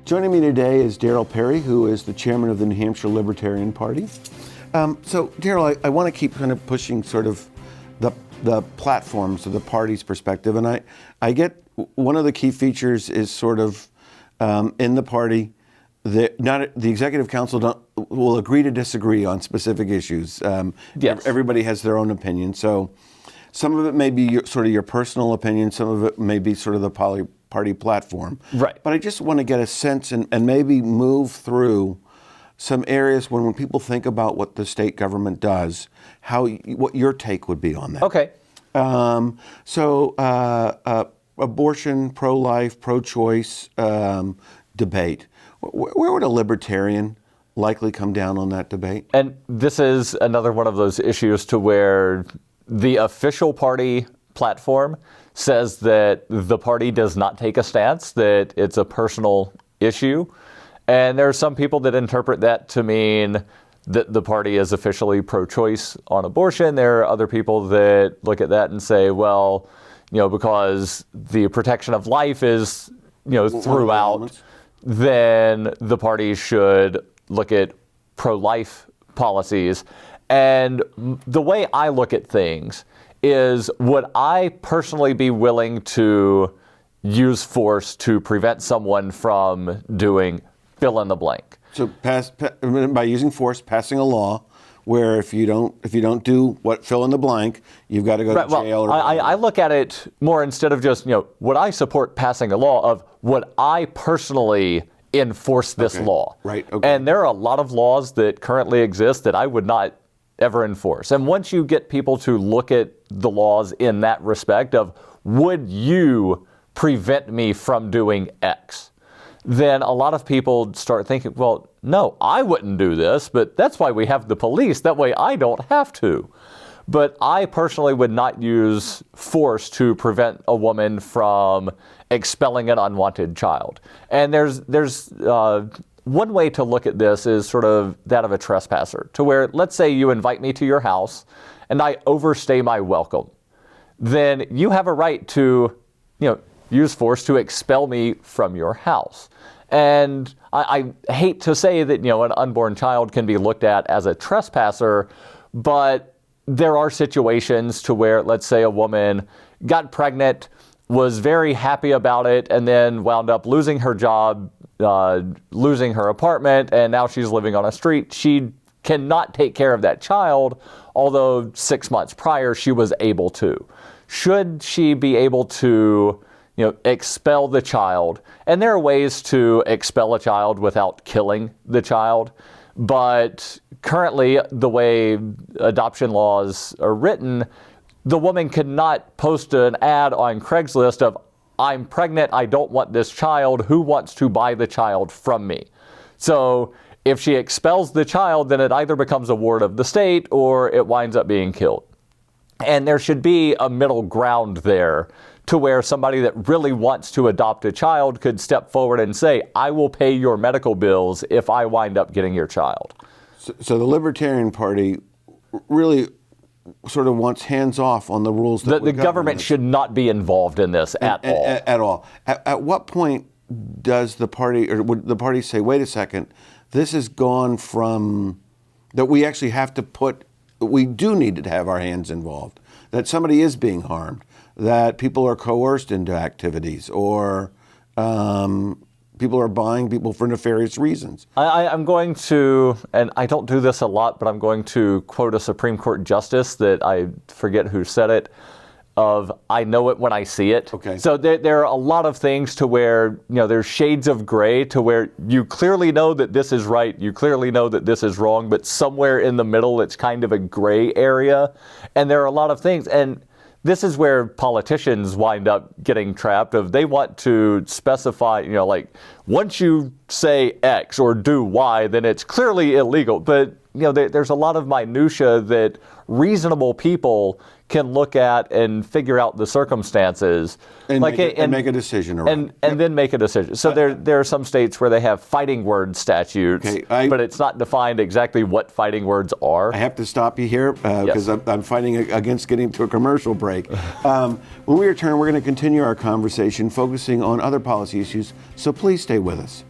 Joining me today is Darryl Perry, who is the chairman of the New Hampshire Libertarian Party. So, Darryl, I want to keep kind of pushing sort of the platforms of the party's perspective, and I get one of the key features is sort of in the party, the executive council will agree to disagree on specific issues. Yes. Everybody has their own opinion, so some of it may be sort of your personal opinion, some of it may be sort of the party platform. Right. But I just want to get a sense and maybe move through some areas when people think about what the state government does, what your take would be on that. Okay. Abortion, pro-life, pro-choice debate. Where would a libertarian likely come down on that debate? And this is another one of those issues to where the official party platform says that the party does not take a stance, that it's a personal issue. And there are some people that interpret that to mean that the party is officially pro-choice on abortion. There are other people that look at that and say, well, because the protection of life is, throughout, then the party should look at pro-life policies. And the way I look at things is, would I personally be willing to use force to prevent someone from doing fill in the blank? So by using force, passing a law where if you don't do what fill in the blank, you've got to go to jail. Well, I look at it more instead of just, would I support passing a law of would I personally enforce this law? Right. Okay. And there are a lot of laws that currently exist that I would not ever enforce. And once you get people to look at the laws in that respect of would you prevent me from doing X, then a lot of people start thinking, well, no, I wouldn't do this, but that's why we have the police. That way I don't have to. But I personally would not use force to prevent a woman from expelling an unwanted child. And there's one way to look at this is sort of that of a trespasser, to where, let's say you invite me to your house and I overstay my welcome. Then you have a right to, use force to expel me from your house. And I hate to say that, an unborn child can be looked at as a trespasser, but there are situations to where, let's say a woman got pregnant, was very happy about it, and then wound up losing her job, losing her apartment, and now she's living on a street. She cannot take care of that child, although 6 months prior she was able to. Should she be able to expel the child? And there are ways to expel a child without killing the child. But currently, the way adoption laws are written, the woman could not post an ad on Craigslist of, I'm pregnant, I don't want this child, who wants to buy the child from me? So if she expels the child, then it either becomes a ward of the state or it winds up being killed. And there should be a middle ground there to where somebody that really wants to adopt a child could step forward and say, I will pay your medical bills if I wind up getting your child. So the Libertarian Party really sort of wants hands off on the rules that the government should not be involved in this at all. At all. At what point does the party, or would the party say, wait a second, this has gone from, that we actually have to we do need to have our hands involved, that somebody is being harmed, that people are coerced into activities, or people are buying people for nefarious reasons? I'm going to, and I don't do this a lot, but I'm going to quote a Supreme Court justice that I forget who said it, of I know it when I see it. Okay. So there are a lot of things to where, there's shades of gray to where you clearly know that this is right, you clearly know that this is wrong, but somewhere in the middle it's kind of a gray area. And there are a lot of things, and this is where politicians wind up getting trapped of they want to specify, like once you say X or do Y, then it's clearly illegal. But, there's a lot of minutia that reasonable people can look at and figure out the circumstances. And, make a decision around. And then make a decision. So there are some states where they have fighting word statutes, but it's not defined exactly what fighting words are. I have to stop you here because I'm fighting against getting to a commercial break. When we return, we're going to continue our conversation focusing on other policy issues, so please stay with us.